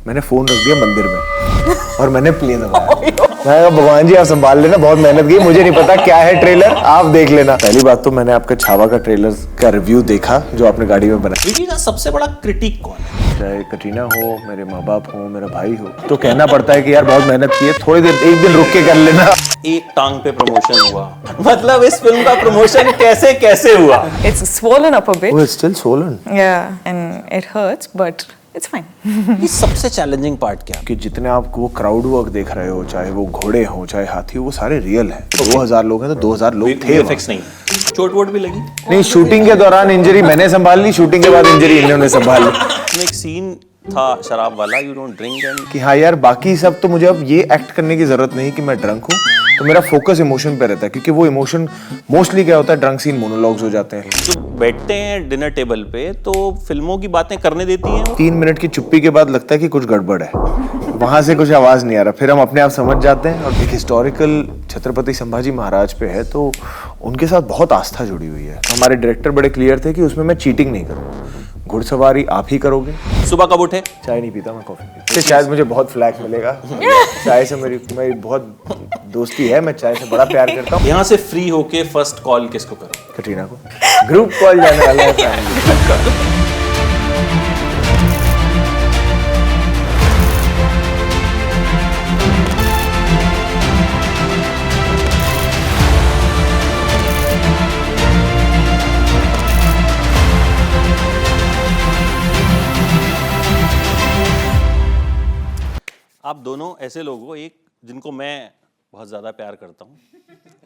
मैंने फोन रख दिया मंदिर में और मैंने प्ले दबाया। मैं कहा भगवान जी आप संभाल लेना, बहुत मेहनत की, मुझे नहीं पता क्या है ट्रेलर, आप देख लेना। पहली बात तो मैंने आपका छावा का ट्रेलर का रिव्यू देखा जो आपने गाड़ी में बनाया। विकी का सबसे बड़ा क्रिटिक कौन है? चाहे कटरीना हो, मेरे माँ बाप हो, मेरा भाई हो, तो कहना पड़ता है कि यार बहुत मेहनत की है, थोड़ी देर एक दिन रुक के कर लेना। एक टांग पे प्रमोशन हुआ, मतलब इस फिल्म का प्रमोशन कैसे कैसे हुआ? It's swollen up a bit. Oh, it's still swollen. Yeah, and it hurts, but it's fine. ये सबसे चैलेंजिंग पार्ट क्या? कि जितने आप वो क्राउड वर्क देख रहे हो, चाहे वो घोड़े हो चाहे हाथी हो, वो सारे रियल है। 2000 लोग हैं तो 2000 लोग थे। VFX नहीं, चोट वोट भी लगी? नहीं, शूटिंग के दौरान इंजरी मैंने संभाल ली, शूटिंग के बाद इंजरी इन्होंने संभाल ली। इसमें एक सीन था शराब वाला, यू डोंट ड्रिंक एंड कि हाँ यार बाकी सब तो मुझे अब ये एक्ट करने की जरूरत नहीं कि मैं ड्रंक हूँ, तो मेरा फोकस इमोशन पे रहता है, क्योंकि वो इमोशन मोस्टली क्या होता है, ड्रंक सीन मोनोलॉग्स हो जाते हैं। जो बैठते हैं डिनर टेबल पे तो फिल्मों की बातें करने देती हैं। 3 मिनट की चुप्पी के बाद लगता है कि कुछ गड़बड़ है, वहां से कुछ आवाज नहीं आ रहा, फिर हम अपने आप समझ जाते हैं। और एक हिस्टोरिकल छत्रपति संभाजी महाराज पे है तो उनके साथ बहुत आस्था जुड़ी हुई है। हमारे डायरेक्टर बड़े क्लियर थे कि उसमें मैं चीटिंग नहीं करूँगा, घुड़सवारी आप ही करोगे। सुबह कब उठे? चाय नहीं पीता मैं, कॉफी पीता। इससे शायद मुझे बहुत फ्लैग मिलेगा। चाय से मेरी बहुत दोस्ती है, मैं चाय से बड़ा प्यार करता हूँ। यहाँ से फ्री होके फर्स्ट कॉल किसको करो? कटरीना को। ग्रुप कॉल जाने वाला है फैमिली। आप दोनों ऐसे लोग हो, एक जिनको मैं बहुत ज्यादा प्यार करता हूँ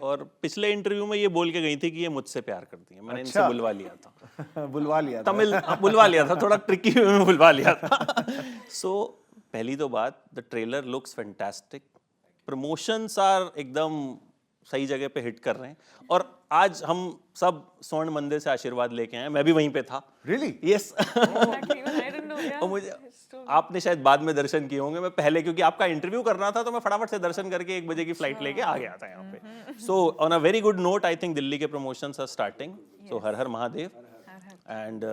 और पिछले इंटरव्यू में ये बोल के गई थी कि ये मुझसे प्यार करती है। मैंने इनसे बुलवा लिया था, बुलवा लिया था। तमिल बुलवा लिया था, थोड़ा ट्रिकी वे में बुलवा लिया था। सो पहली तो बात, the trailer looks fantastic, promotions are एकदम सही जगह पे हिट कर रहे हैं। और आज हम सब स्वर्ण मंदिर से आशीर्वाद लेके आए, मैं भी वहीं पे था। Really? Yes. Exactly, even I didn't know. Yeah. और मुझे आपने शायद बाद में दर्शन किए होंगे, मैं पहले क्योंकि आपका इंटरव्यू करना था तो मैं फटाफट से दर्शन करके 1 बजे की फ्लाइट लेके आ गया था यहाँ पे। So on a very good note, I think Delhi के प्रमोशंस आर स्टार्टिंग, सो हर हर महादेव। एंड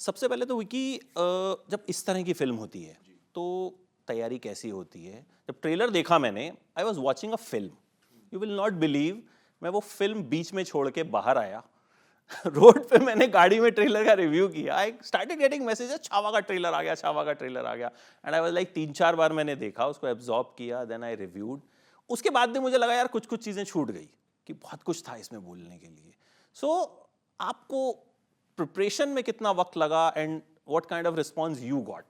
सबसे पहले तो विकी, जब इस तरह की फिल्म होती है तो तैयारी कैसी होती है? जब ट्रेलर देखा मैंने, I was watching a film, you will not believe, मैं वो फिल्म बीच में छोड़ के बाहर आया। रोड पे मैंने गाड़ी में ट्रेलर का रिव्यू किया, I started getting messages, Chhaava का ट्रेलर आ गया, छावा का ट्रेलर आ गया। एंड आई वाज लाइक 3-4 बार मैंने देखा, उसको एब्जॉर्ब किया, देन आई रिव्यूड। उसके बाद भी मुझे लगा यार कुछ कुछ चीज़ें छूट गई, कि बहुत कुछ था इसमें बोलने के लिए। सो आपको प्रिपरेशन में कितना वक्त लगा and what kind of response you got?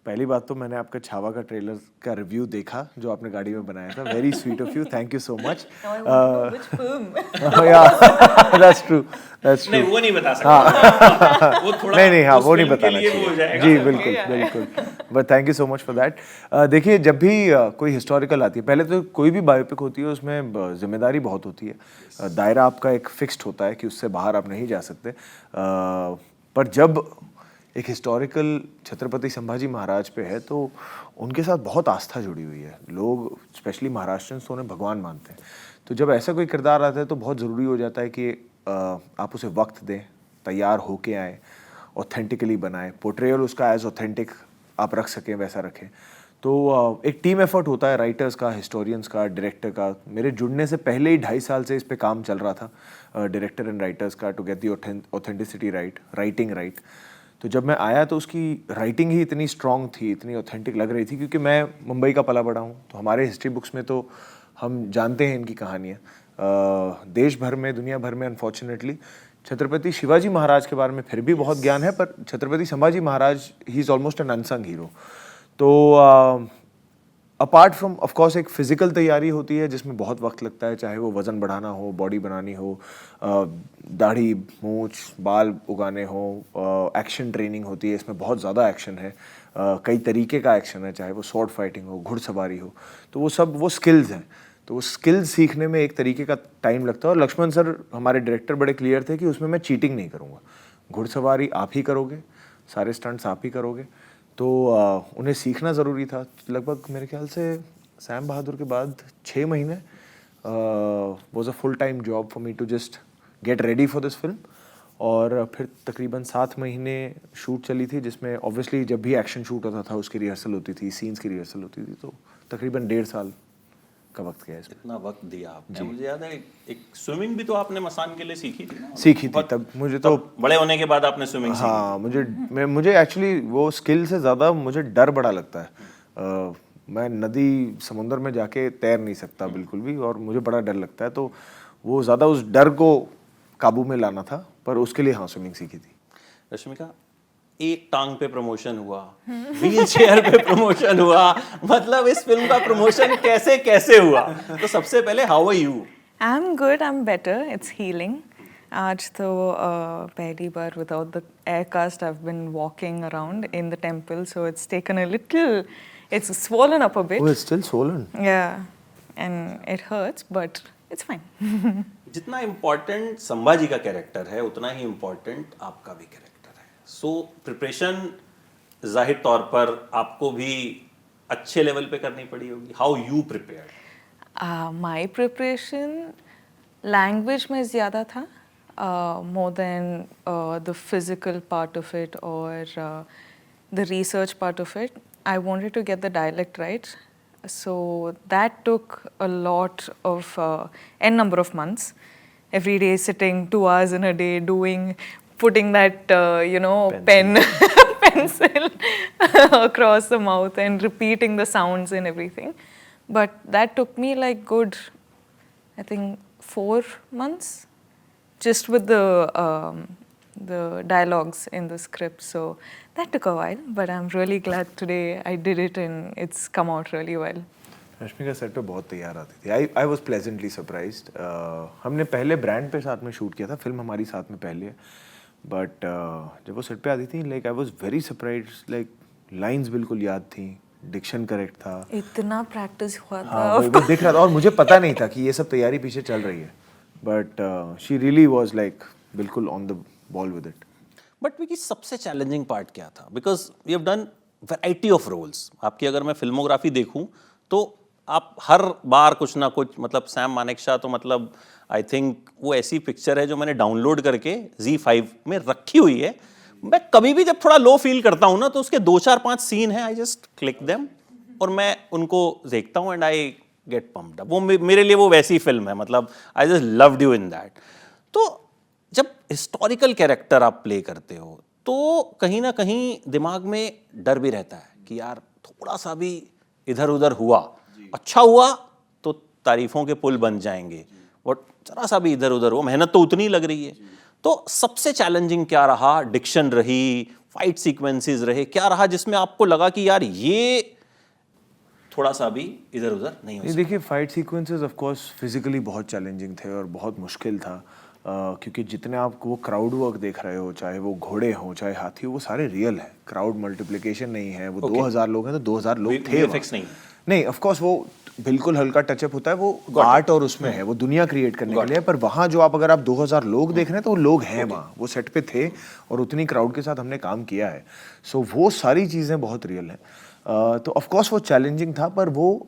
पहली बात तो मैंने आपका छावा का ट्रेलर का रिव्यू देखा जो आपने गाड़ी में बनाया था। Very sweet of you, thank you so much. Now I want to know which film. That's true, that's true. नहीं, वो नहीं बता सकता। वो थोड़ा नहीं हाँ, उस वो नहीं फिल्म के बताना लिए वो हो चाहिए जाएगा। जी, बिल्कुल बिल्कुल। But thank you so much for that. देखिए, जब भी कोई हिस्टोरिकल आती है, पहले तो कोई भी बायोपिक होती है उसमें जिम्मेदारी बहुत होती है, दायरा आपका एक फिक्स्ड होता है कि उससे बाहर आप नहीं जा सकते। पर जब एक हिस्टोरिकल छत्रपति संभाजी महाराज पे है तो उनके साथ बहुत आस्था जुड़ी हुई है। लोग स्पेशली महाराष्ट्रियंस तो उन्हें भगवान मानते हैं। तो जब ऐसा कोई किरदार आता है तो बहुत ज़रूरी हो जाता है कि आप उसे वक्त दें, तैयार होके आए, ऑथेंटिकली बनाएं, पोर्ट्रेयल उसका एज ऑथेंटिक आप रख सकें वैसा रखें। तो एक टीम एफर्ट होता है, राइटर्स का, हिस्टोरियंस का, डायरेक्टर का। मेरे जुड़ने से पहले ही 2.5 साल से इस पे काम चल रहा था, डायरेक्टर एंड राइटर्स का, to get the authenticity right, writing right. तो जब मैं आया तो उसकी राइटिंग ही इतनी स्ट्रॉन्ग थी, इतनी ऑथेंटिक लग रही थी, क्योंकि मैं मुंबई का पला बड़ा हूँ, तो हमारे हिस्ट्री बुक्स में तो हम जानते हैं इनकी कहानियाँ। देश भर में, दुनिया भर में अनफॉर्चुनेटली छत्रपति शिवाजी महाराज के बारे में फिर भी बहुत ज्ञान है, पर Chhatrapati Sambhaji Maharaj he is almost an unsung hero. तो अपार्ट फ्रॉम ऑफ कोर्स एक फिजिकल तैयारी होती है जिसमें बहुत वक्त लगता है, चाहे वो वज़न बढ़ाना हो, बॉडी बनानी हो, दाढ़ी, मूंछ, बाल उगाने हो, एक्शन ट्रेनिंग होती है, इसमें बहुत ज़्यादा एक्शन है, कई तरीके का एक्शन है, चाहे वो स्वॉर्ड फाइटिंग हो, घुड़सवारी हो, तो वो सब वो स्किल्स हैं। तो वो स्किल्स सीखने में एक तरीके का टाइम लगता है। और लक्ष्मण सर हमारे डायरेक्टर बड़े क्लियर थे कि उसमें मैं चीटिंग नहीं करूँगा, घुड़सवारी आप ही करोगे, सारे स्टंट्स आप ही करोगे। तो उन्हें सीखना ज़रूरी था। लगभग मेरे ख्याल से सैम बहादुर के बाद 6 महीने was a full time job for me to just get ready for this film. और फिर तकरीबन 7 महीने शूट चली थी, जिसमें ऑब्वियसली जब भी एक्शन शूट होता था उसकी रिहर्सल होती थी, सीन्स की रिहर्सल होती थी, तो तकरीबन 1.5 साल का वक्त गया इसमें। इतना वक्त दिया आपने। मुझे याद है एक स्विमिंग भी तो आपने मसान के लिए सीखी थी ना? सीखी थी तब मुझे तो बड़े होने के बाद आपने स्विमिंग सीखी? हाँ, मुझे एक्चुअली वो स्किल से ज़्यादा मुझे डर बड़ा लगता है। मैं नदी समुंदर में जाके तैर नहीं सकता बिल्कुल भी, और मुझे बड़ा डर लगता है, तो वो ज़्यादा उस डर को काबू में लाना था, पर उसके लिए हाँ स्विमिंग सीखी थी। रश्मिका, एक टांग पे प्रमोशन हुआ, व्हील चेयर पे प्रमोशन हुआ, मतलब इस फिल्म का प्रमोशन कैसे कैसे हुआ? तो सबसे पहले how are you? I'm good, I'm better. It's healing. आज तो पहली बार without the air cast I've been walking around in the temple, so it's taken a little, it's swollen up a bit. Oh, it's still swollen. Yeah, and it hurts, but it's fine. जितना important Sambhaji का character है उतना ही important आपका भी character है। So preparation जाहिर तौर पर आपको भी अच्छे लेवल पे करनी पड़ी होगी। How you prepared? My preparation language में ज़्यादा था, more than the physical part of it or the research part of it. I wanted to get the dialect right, so that took a lot of n number of months. Every day sitting 2 hours in a day putting that pencil across the mouth and repeating the sounds and everything. But that took me like good, I think 4 months, just with the dialogues in the script. So that took a while, but I'm really glad today I did it and it's come out really well. Rashmika set पे बहुत तैयार आती थी। I was pleasantly surprised. हमने पहले brand पे साथ में शूट किया था, फिल्म हमारी साथ में पहले है, बट जब वो सेट पे आती थी like I was very surprised, like lines बिल्कुल याद थी, डिक्शन करेक्ट था, इतना प्रैक्टिस हुआ था। हाँ वो दिख रहा था, और मुझे पता नहीं था कि ये सब तैयारी पीछे चल रही है, but she really was like बिल्कुल on the ball with it. But Vicky, सबसे चैलेंजिंग पार्ट क्या था? Because you have done variety of roles. आपकी अगर मैं फिल्मोग्राफी देखूं तो आप हर बार कुछ ना कुछ, मतलब सैम मानेकशॉ तो मतलब आई थिंक वो ऐसी पिक्चर है जो मैंने डाउनलोड करके ZEE5 में रखी हुई है। मैं कभी भी जब थोड़ा लो फील करता हूँ ना, तो उसके 2-4-5 सीन हैं, आई जस्ट क्लिक देम और मैं उनको देखता हूँ and I get pumped up. वो मेरे लिए वो वैसी फिल्म है, मतलब I just loved you in that. तो जब हिस्टोरिकल कैरेक्टर आप प्ले करते हो तो कहीं ना कहीं दिमाग में डर भी रहता है कि यार थोड़ा सा भी इधर उधर हुआ, अच्छा हुआ तो तारीफों के पुल बन जाएंगे, और जरा सा भी इधर उधर हुआ, मेहनत तो उतनी लग रही है। तो सबसे चैलेंजिंग क्या रहा? डिक्शन रही, फाइट सीक्वेंसेस रहे, क्या रहा जिसमें आपको लगा कि यार ये थोड़ा सा भी इधर उधर नहीं हो सकता? देखिए, fight sequences of course physically बहुत चैलेंजिंग थे और बहुत मुश्किल था, क्योंकि जितने आप वो क्राउड वर्क देख रहे हो, चाहे वो घोड़े हो चाहे हाथी हो, वो सारे रियल है। क्राउड मल्टीप्लिकेशन नहीं है, वो 2000 लोग हैं तो 2000 लोग थे। VFX नहीं, ऑफ कोर्स वो बिल्कुल हल्का टचअप होता है, वो आर्ट और उसमें है, वो दुनिया क्रिएट करने के लिए। पर वहाँ जो अगर आप 2000 लोग देख रहे हैं तो वो लोग हैं वहाँ, वो सेट पे थे और उतनी क्राउड के साथ हमने काम किया है। सो वो सारी चीज़ें बहुत रियल हैं। तो ऑफ कोर्स वो चैलेंजिंग था, पर वो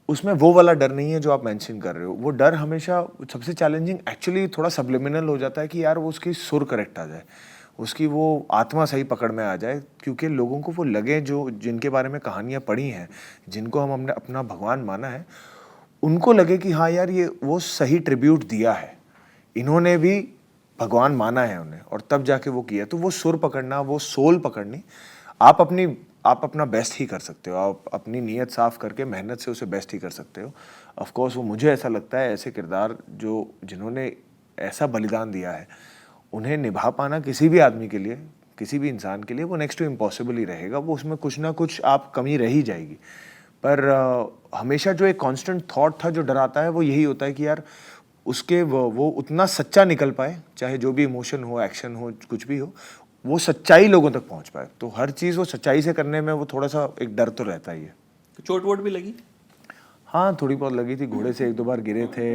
उसमें वो वाला डर नहीं है जो आप मेंशन कर रहे हो। वो डर हमेशा सबसे चैलेंजिंग एक्चुअली थोड़ा सब्लिमिनल हो जाता है कि यार वो उसकी सुर करेक्ट आ जाए, उसकी वो आत्मा सही पकड़ में आ जाए, क्योंकि लोगों को वो लगे, जो जिनके बारे में कहानियाँ पढ़ी हैं, जिनको हमने अपना भगवान माना है, उनको लगे कि हाँ यार ये वो सही ट्रिब्यूट दिया है, इन्होंने भी भगवान माना है उन्हें, और तब जाके वो किया। तो वो सुर पकड़ना, वो सोल पकड़नी, आप अपना बेस्ट ही कर सकते हो। आप अपनी नीयत साफ करके मेहनत से उसे बेस्ट ही कर सकते हो। ऑफ कोर्स वो मुझे ऐसा लगता है, ऐसे किरदार जिन्होंने ऐसा बलिदान दिया है, उन्हें निभा पाना किसी भी आदमी के लिए, किसी भी इंसान के लिए वो नेक्स्ट टू इम्पॉसिबल ही रहेगा। वो उसमें कुछ ना कुछ आप कमी रह ही जाएगी। पर हमेशा जो एक कांस्टेंट थॉट था जो डराता है, वो यही होता है कि यार उसके वो उतना सच्चा निकल पाए, चाहे जो भी इमोशन हो, एक्शन हो, कुछ भी हो, वो सच्चाई लोगों तक पहुंच पाए। तो हर चीज़ वो सच्चाई से करने में वो थोड़ा सा एक डर तो रहता ही है। तो चोट वोट भी लगी? हाँ, थोड़ी बहुत लगी थी। घोड़े से 1-2 बार गिरे थे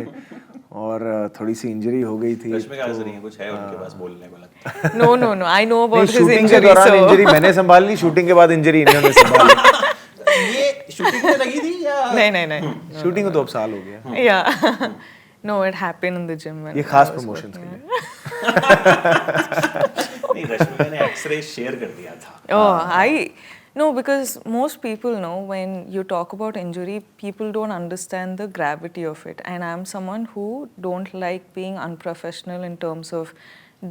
और थोड़ी सी इंजरी हो गई थी। रश्मिका ऐसा नहीं है, कुछ है उनके पास बोलने को लगता है? No, I know about his shooting के injury. दौरान इंजरी मैंने संभाल ली, शूटिंग के बाद इंजरी इन्होंने संभाली। ये शूटिंग में लगी थी या? नहीं. शूटिंग को तो अब साल हो गया। Yeah. No, it happened in the gym. ये खास प्रमोशन के लिए। नहीं, रश्मिका ने एक्सरे शेयर कर दिया था. No, because most people know when you talk about injury, people don't understand the gravity of it. And I'm someone who don't like being unprofessional in terms of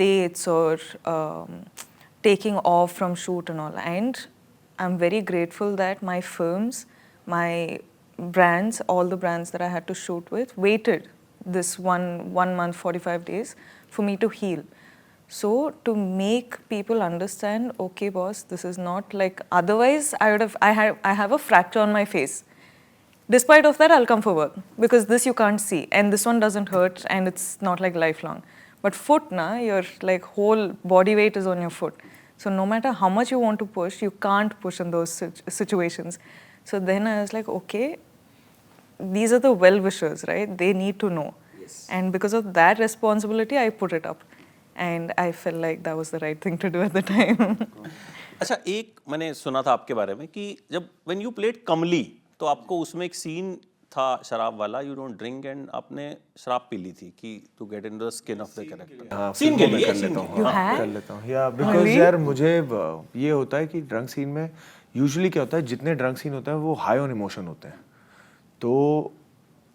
dates or taking off from shoot and all. And I'm very grateful that my films, my brands, all the brands that I had to shoot with, waited this one month, 45 days for me to heal. So to make people understand, okay, boss, this is not like, otherwise I have a fracture on my face. Despite of that, I'll come for work because this you can't see, and this one doesn't hurt, and it's not like lifelong. But foot, your like whole body weight is on your foot. So no matter how much you want to push, you can't push in those situations. So then I was like, okay, these are the well-wishers, right? They need to know. Yes. And because of that responsibility, I put it up. And I felt like that was the right thing to do at the time. अच्छा, एक मैंने सुना था आपके बारे में कि जब when you played कमली तो आपको उसमें एक सीन था शराब वाला, you don't drink, and आपने शराब पी ली थी कि to get into the skin of the character. हाँ, सीन के लिए कर लेता हूँ. You हाँ, had? कर लेता हूँ. या बिकॉज यार मुझे ये होता है कि ड्रंक सीन में यूजुअली क्या होता है, जितने ड्रंक सीन होते हैं वो हाई ऑन इमोशन होते हैं. तो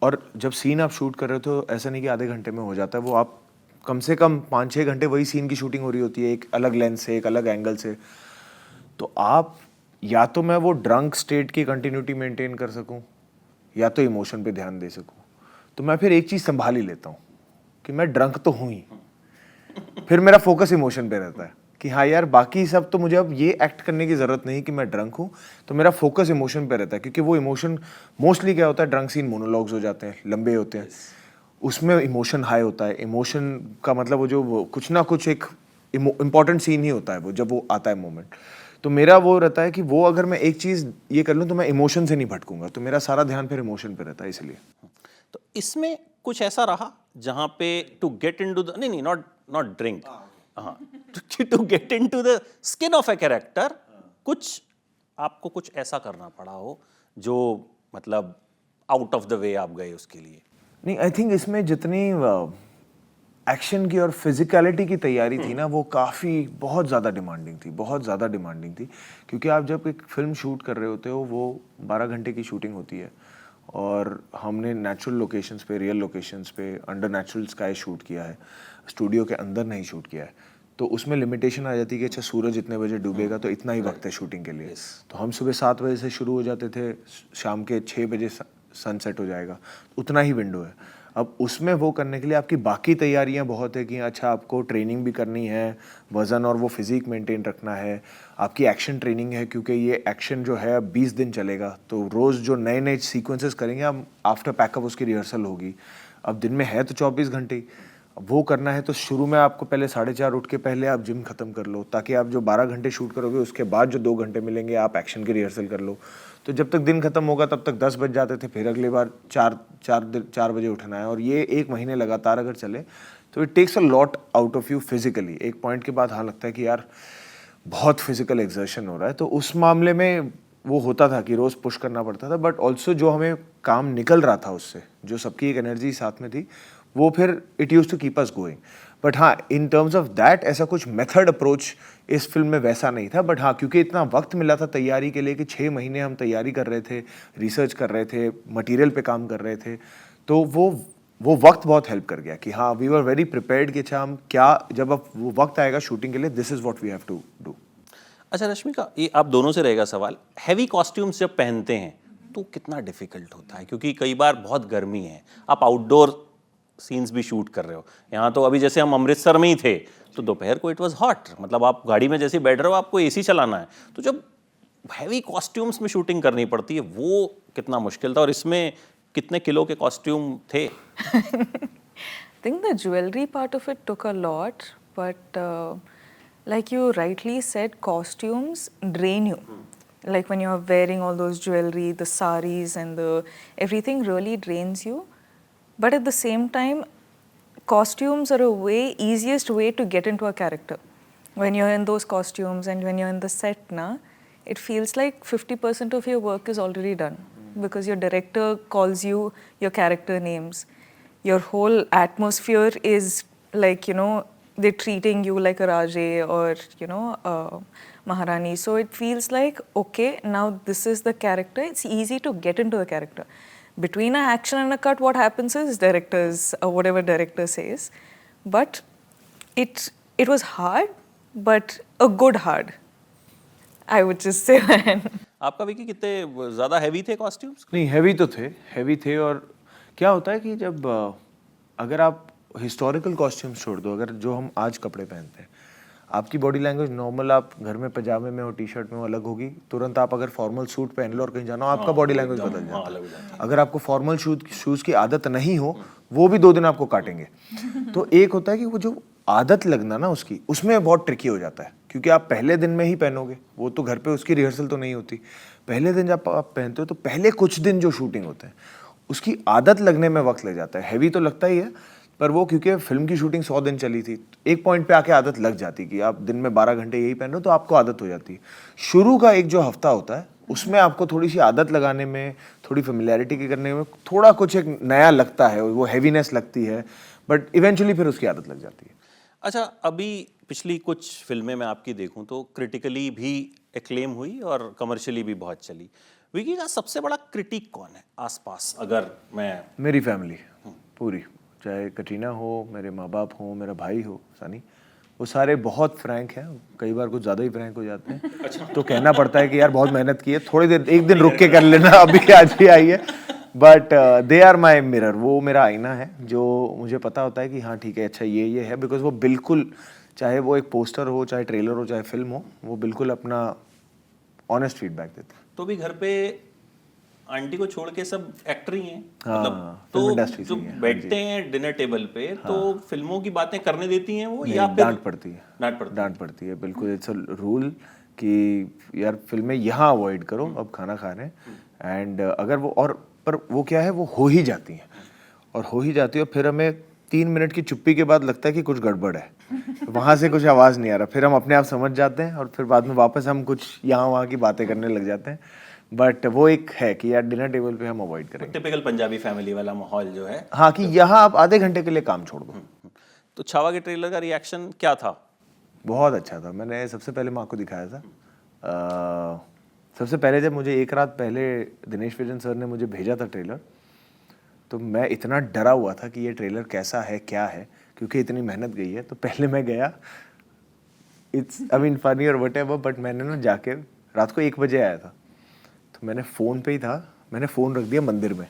और जब सीन आप शूट कर रहे हो तो ऐसा नहीं कि आधे घंटे में हो जाता है, वो आप कम से कम 5-6 घंटे वही सीन की शूटिंग हो रही होती है, एक अलग लेंस से, एक अलग एंगल से. तो आप या तो मैं वो ड्रंक स्टेट की कंटिन्यूटी मेंटेन कर सकूं या तो इमोशन पे ध्यान दे सकूं. तो मैं फिर एक चीज़ संभाल ही लेता हूँ कि मैं ड्रंक तो हूँ ही, फिर मेरा फोकस इमोशन पे रहता है कि हाँ यार बाकी सब तो मुझे अब ये एक्ट करने की ज़रूरत नहीं कि मैं ड्रंक हूँ. तो मेरा फोकस इमोशन पे रहता है क्योंकि वो इमोशन मोस्टली क्या होता है, ड्रंक सीन मोनोलॉग्स हो जाते हैं, लंबे होते हैं, उसमें इमोशन हाई होता है. इमोशन का मतलब वो जो कुछ ना कुछ एक इम्पॉर्टेंट सीन ही होता है वो, जब वो आता है मोमेंट. तो मेरा वो रहता है कि वो अगर मैं एक चीज़ ये कर लूँ तो मैं इमोशन से नहीं भटकूंगा, तो मेरा सारा ध्यान फिर इमोशन पे रहता है. इसलिए तो इसमें कुछ ऐसा रहा जहाँ पे टू गेट इनटू द नहीं नॉट ड्रिंक, हाँ, to get into the skin of a character, कुछ आपको कुछ ऐसा करना पड़ा हो जो मतलब आउट ऑफ द वे आप गए उसके लिए? नहीं, आई थिंक इसमें जितनी एक्शन की और फिजिकलिटी की तैयारी थी ना, वो काफ़ी बहुत ज़्यादा डिमांडिंग थी, बहुत ज़्यादा डिमांडिंग थी. क्योंकि आप जब एक फिल्म शूट कर रहे होते हो वो 12 घंटे की शूटिंग होती है और हमने नेचुरल लोकेशंस पे, रियल लोकेशंस पे, अंडर नेचुरल स्काई शूट किया है, स्टूडियो के अंदर नहीं शूट किया है. तो उसमें लिमिटेशन आ जाती है कि अच्छा सूरज इतने बजे डूबेगा तो इतना ही वक्त है शूटिंग के लिए. तो हम सुबह 7 बजे से शुरू हो जाते थे, शाम के 6 बजे सनसेट हो जाएगा, उतना ही विंडो है. अब उसमें वो करने के लिए आपकी बाकी तैयारियां बहुत है कि अच्छा आपको ट्रेनिंग भी करनी है, वज़न और वो फिज़िक मेंटेन रखना है, आपकी एक्शन ट्रेनिंग है क्योंकि ये एक्शन जो है 20 दिन चलेगा. तो रोज़ जो नए नए सीक्वेंसेस करेंगे हम, आफ्टर पैकअप उसकी रिहर्सल होगी. अब दिन में है तो 24 घंटे वो करना है. तो शुरू में आपको पहले 4:30 उठ के पहले आप जिम ख़त्म कर लो ताकि आप जो 12 घंटे शूट करोगे उसके बाद जो 2 घंटे मिलेंगे आप एक्शन की रिहर्सल कर लो. तो जब तक दिन खत्म होगा तब तक 10 बज जाते थे, फिर अगली बार 4 बजे उठना है. और ये 1 महीने लगातार अगर चले तो it takes a lot out of you physically. एक पॉइंट के बाद हाँ लगता है कि यार बहुत फिजिकल एक्सर्शन हो रहा है. तो उस मामले में वो होता था कि रोज़ पुश करना पड़ता था, बट ऑल्सो जो हमें काम निकल रहा था उससे, जो सबकी एक एनर्जी साथ में थी, वो फिर it use to keep us going. But हाँ, इन टर्म्स ऑफ दैट ऐसा कुछ मेथड अप्रोच इस फिल्म में वैसा नहीं था. बट हाँ, क्योंकि इतना वक्त मिला था तैयारी के लिए कि 6 महीने हम तैयारी कर रहे थे, रिसर्च कर रहे थे, मटेरियल पे काम कर रहे थे, तो वो वक्त बहुत हेल्प कर गया कि हाँ वी वर वेरी प्रिपेयर्ड कि अच्छा हम क्या, जब अब वो वक्त आएगा शूटिंग के लिए, this is what we have to do. अच्छा रश्मिका, ये आप दोनों से रहेगा सवाल, हैवी कॉस्ट्यूम्स जब पहनते हैं तो कितना डिफिकल्ट होता है? क्योंकि कई बार बहुत गर्मी है, आप आउटडोर सीन्स भी शूट कर रहे हो. यहाँ तो अभी जैसे हम अमृतसर में ही थे तो दोपहर को इट वाज हॉट, मतलब आप गाड़ी में जैसे बैठ रहे हो आपको एसी चलाना है. तो जब हैवी कॉस्ट्यूम्स में शूटिंग करनी पड़ती है वो कितना मुश्किल था, और इसमें कितने किलो के कॉस्ट्यूम थे? I think the jewelry part of it took a lot, but like you rightly said, costumes drain you. Like when you're wearing all those jewelry, the saris and the everything really drains you. But at the same time, costumes are easiest way to get into a character. When you're in those costumes and when you're in the set, it feels like 50% of your work is already done because your director calls you your character names. Your whole atmosphere is like, they're treating you like a Raje or, you know, Maharani. So it feels like, okay, now this is the character. It's easy to get into the character. Between an action and a cut, what happens is whatever director says. But it was hard, but a good hard. I would just say that. आपका विकी कितने ज़्यादा heavy थे costumes? नहीं, heavy थे। और क्या होता है कि जब अगर आप हिस्टोरिकल कॉस्ट्यूम्स छोड़ दो, अगर जो हम आज कपड़े पहनते हैं, आपकी बॉडी लैंग्वेज नॉर्मल, आप घर में पजामे में हो, टी शर्ट में हो, अलग होगी। तुरंत आप अगर फॉर्मल सूट पहन लो और कहीं जाना हो, आपका बॉडी लैंग्वेज बदल जाता है। अगर आपको फॉर्मल शूज़ की आदत नहीं हो, वो भी 2 दिन आपको काटेंगे। तो एक होता है कि वो जो आदत लगना ना उसकी, उसमें बहुत ट्रिकी हो जाता है, क्योंकि आप पहले दिन में ही पहनोगे, वो तो घर पे उसकी रिहर्सल तो नहीं होती। पहले दिन जब आप पहनते हो तो पहले कुछ दिन जो शूटिंग होते हैं उसकी आदत लगने में वक्त लग जाता है। हैवी तो लगता ही है, पर वो क्योंकि फिल्म की शूटिंग 100 दिन चली थी, एक पॉइंट पे आके आदत लग जाती कि आप दिन में 12 घंटे यही पहन रहे हो, तो आपको आदत हो जाती है। शुरू का एक जो हफ्ता होता है उसमें आपको थोड़ी सी आदत लगाने में, थोड़ी फेमिलियरिटी के करने में थोड़ा कुछ एक नया लगता है, वो हैवीनेस लगती है, बट इवेंचुअली फिर उसकी आदत लग जाती है। अच्छा, अभी पिछली कुछ फिल्में मैं आपकी देखूं तो क्रिटिकली भी एक्लेम हुई और कमर्शियली भी बहुत चली। विकी का सबसे बड़ा क्रिटिक कौन है आसपास? अगर मैं मेरी फैमिली पूरी, चाहे कटरीना हो, मेरे माँ बाप हो, मेरा भाई हो सनी, वो सारे बहुत फ्रैंक हैं, कई बार कुछ ज़्यादा ही फ्रैंक हो जाते हैं। अच्छा। तो कहना पड़ता है कि यार बहुत मेहनत की है, थोड़ी देर एक दिन रुक के कर लेना, अभी आज ही आई है। But they are my mirror, वो मेरा आईना है, जो मुझे पता होता है कि हाँ ठीक है, अच्छा ये है, बिकॉज वो बिल्कुल, चाहे वो एक पोस्टर हो, चाहे ट्रेलर हो, चाहे फिल्म हो, वो बिल्कुल अपना ऑनेस्ट फीडबैक देते हैं। तो भी घर पे आंटी को छोड़ के सब एक्टर ही हैं, हाँ, मतलब फिल्म तो इंडस्ट्री जो से ही हैं, बैठते हैं डिनर टेबल पे, तो फिल्मों की बातें करने देती हैं वो, या फिर डांट पड़ती है? डांट पड़ती है, बिल्कुल। इट्स अ रूल कि यार फिल्में यहाँ अवॉइड करो, अब खाना खा रहे हैं। एंड अगर वो, और पर वो क्या है, वो हो ही जाती हैं, और हो ही जाती है, और फिर हमें 3 मिनट की चुप्पी के बाद लगता है कि कुछ गड़बड़ है, वहाँ से कुछ आवाज़ नहीं आ रहा, फिर हम अपने आप समझ जाते हैं, और फिर बाद में वापस हम कुछ यहाँ वहाँ की बातें करने लग जाते हैं। बट वो एक है कि यार डिनर टेबल पे हम अवॉइड करेंगे। टिपिकल पंजाबी फैमिली वाला माहौल जो है। हाँ, कि यहाँ आप आधे घंटे के लिए काम छोड़ दो। तो छावा के ट्रेलर का रिएक्शन क्या था? बहुत अच्छा था। मैंने सबसे पहले माँ को दिखाया था। सबसे पहले जब मुझे एक रात पहले दिनेश विजन सर ने मुझे भेजा था ट्रेलर, तो मैं इतना डरा हुआ था कि ये ट्रेलर कैसा है, क्या है, क्योंकि इतनी मेहनत गई है। तो पहले मैं गया, इट्स आई मीन फनी और व्हाटएवर, बट मैंने ना जाके रात को 1 बजे आया था, तो मैंने फ़ोन पे ही था, मैंने फ़ोन रख दिया मंदिर में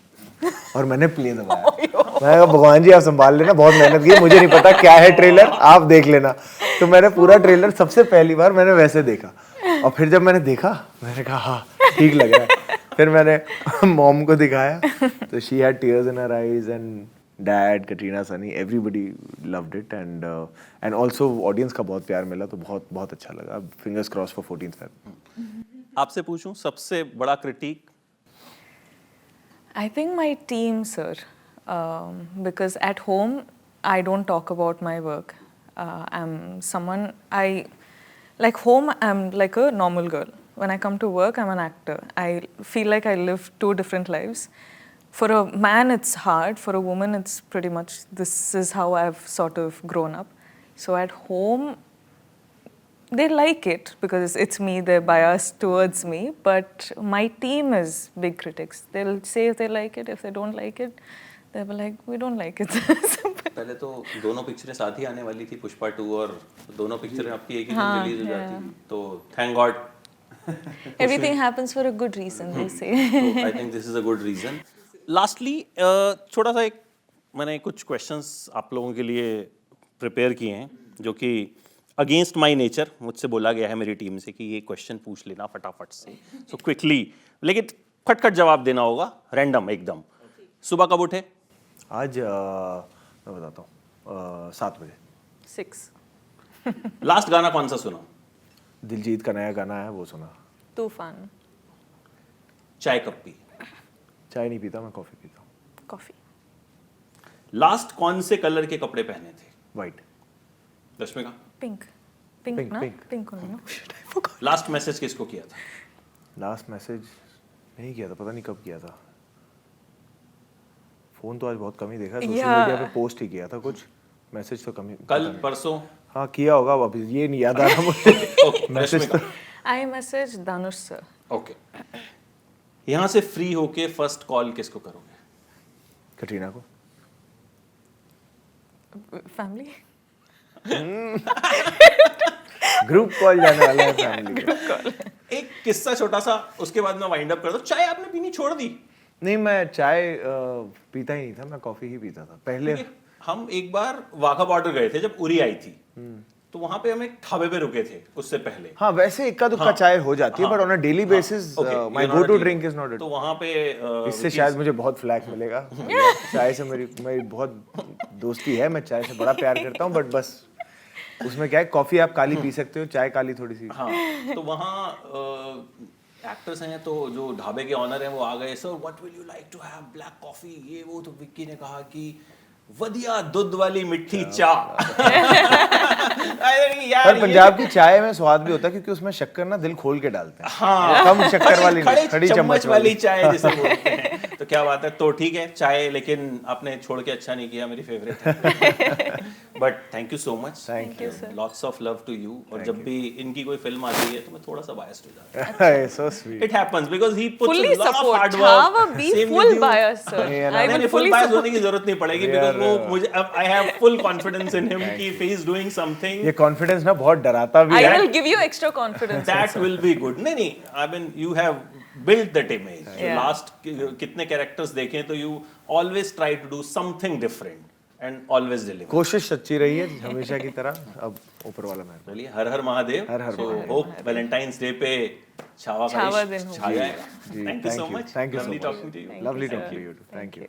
और मैंने प्ले दबाया। मैं कहा भगवान जी आप संभाल लेना, बहुत मेहनत की, मुझे नहीं पता क्या है ट्रेलर, आप देख लेना। तो मैंने पूरा ट्रेलर सबसे पहली बार मैंने वैसे देखा, और फिर जब मैंने देखा मैंने कहा हाँ ठीक लग रहा है। फिर मैंने मॉम को दिखाया, तो she had tears in her eyes, and dad, Katrina, Sunny, everybody loved it, and also audience का बहुत प्यार मिला, तो बहुत बहुत अच्छा लगा। Fingers cross for 14th Feb। आपसे पूछूं सबसे बड़ा critic? I think my team, sir, because at home I don't talk about my work. I'm someone like home. I'm like a normal girl. When I come to work, I'm an actor. I feel like I live 2 different lives. For a man, it's hard. For a woman, it's pretty much this is how I've sort of grown up. So at home, they like it because it's me, they're biased towards me, but my team is big critics. They'll say if they like it, if they don't like it, they'll be like, we don't like it. पहले तो दोनों पिक्चरें साथ ही आने वाली थी, पुष्पा 2, और दोनों पिक्चरें आपकी एक ही दिन रिलीज हो जाती, तो thank God. Everything happens for a good reason, they say. I think this is a good reason. Lastly, छोटा सा एक मैंने कुछ क्वेश्चंस आप लोगों के लिए प्रिपेयर किए हैं, जो कि अगेंस्ट माई नेचर मुझसे बोला गया है मेरी टीम से कि ये क्वेश्चन पूछ लेना फटाफट से, सो क्विकली, लेकिन खटखट जवाब देना होगा, रैंडम एकदम। सुबह कब उठे? आज मैं बताता हूँ, 7 बजे। 6. लास्ट गाना कौन सा सुना? दिलजीत का नया गाना है, वो सुना। तूफान. चाय कब पी? चाय नहीं पीता मैं, कॉफ़ी पीता हूँ। Coffee. लास्ट कौन से कलर के कपड़े पहने थे? White. Rashmika? Pink. Pink, Pink, na? pink. Pink only, no? Last message किसको किया था? लास्ट मैसेज नहीं किया था, पता नहीं कब किया था। फ़ोन तो आज बहुत कम ही देखा, सोशल Yeah. मीडिया पे पोस्ट ही किया था कुछ, मैसेज तो कम ही कल परसों हाँ किया होगा, अभी ये नहीं याद आ रहा मुझे ओके मैसेज तो I messaged Dhanush sir. Okay यहाँ से फ्री होके फर्स्ट कॉल किसको करोगे? कटरीना को। Family? ग्रुप कॉल जाने वाला है फैमिली को। एक किस्सा छोटा सा, उसके बाद मैं वाइंड अप कर दूं। चाय आपने पीनी छोड़ दी? नहीं मैं चाय पीता ही नहीं था, मैं कॉफी ही पीता था पहले। हम एक बार वाघा बॉर्डर गए थे जब उरी आई थी, तो वहां पे हम एक ढाबे पे रुके थे उससे पहले। हाँ वैसे इक्का दुक्का चाय हो जाती है, but on a daily basis my go to drink is not it. तो वहां पे इससे शायद मुझे बहुत फ्लैक मिलेगा। चाय से मेरी बहुत दोस्ती है, मैं चाय से बड़ा प्यार करता हूँ, बट बस उसमें क्या है, कॉफी आप काली पी सकते हो, चाय काली थोड़ी सी। हाँ तो वहाँ एक्टर्स हैं, तो जो ढाबे के ऑनर हैं वो आ गए, sir what will you like to have, black coffee ये वो। तो विक्की ने कहा कि वधिया दूध वाली मिठी चाय। पर पंजाब की चाय में स्वाद भी होता है क्योंकि उसमें शक्कर ना दिल खोल के डालते हैं। हाँ कम शक्कर वाली नहीं, खड़ी चम्मच वाली चाय जिसे बोलते हैं। तो क्या बात है, तो ठीक है चाय, लेकिन आपने छोड़ के अच्छा नहीं किया, मेरी फेवरेट है। But thank you so much, thank you, lots of love to you. और जब भी इनकी कोई फिल्म आती है तो मैं थोड़ा सा बायस्ड हो जाता हूँ। So sweet. It happens because he puts Fully a lot of support. hard work. Chava be Same full with you. bias, sir. Yeah, I नहीं, will full fully bias support. होने की जरूरत नहीं पड़ेगी because वो मुझे अब I have full confidence in him कि if he is doing something ये कॉन्फिडेंस ना बहुत डराता भी I है। will give you extra confidence. that will be good. नहीं, I mean you have built that image. Yeah. Last कितने characters देखें तो you always try to do something different and always deliver. कोशिश सच्ची रही है हमेशा की तरह, अब ऊपर वाला मैं। चलिए हर हर महादेव। हर हर So Mahadev. hope Valentine's Day पे छावा का छावा इश्क दिन हो। छा जाएगा। जी, Thank you so much. Thank you so Lovely much. talking to you. Lovely talking to you. Thank you.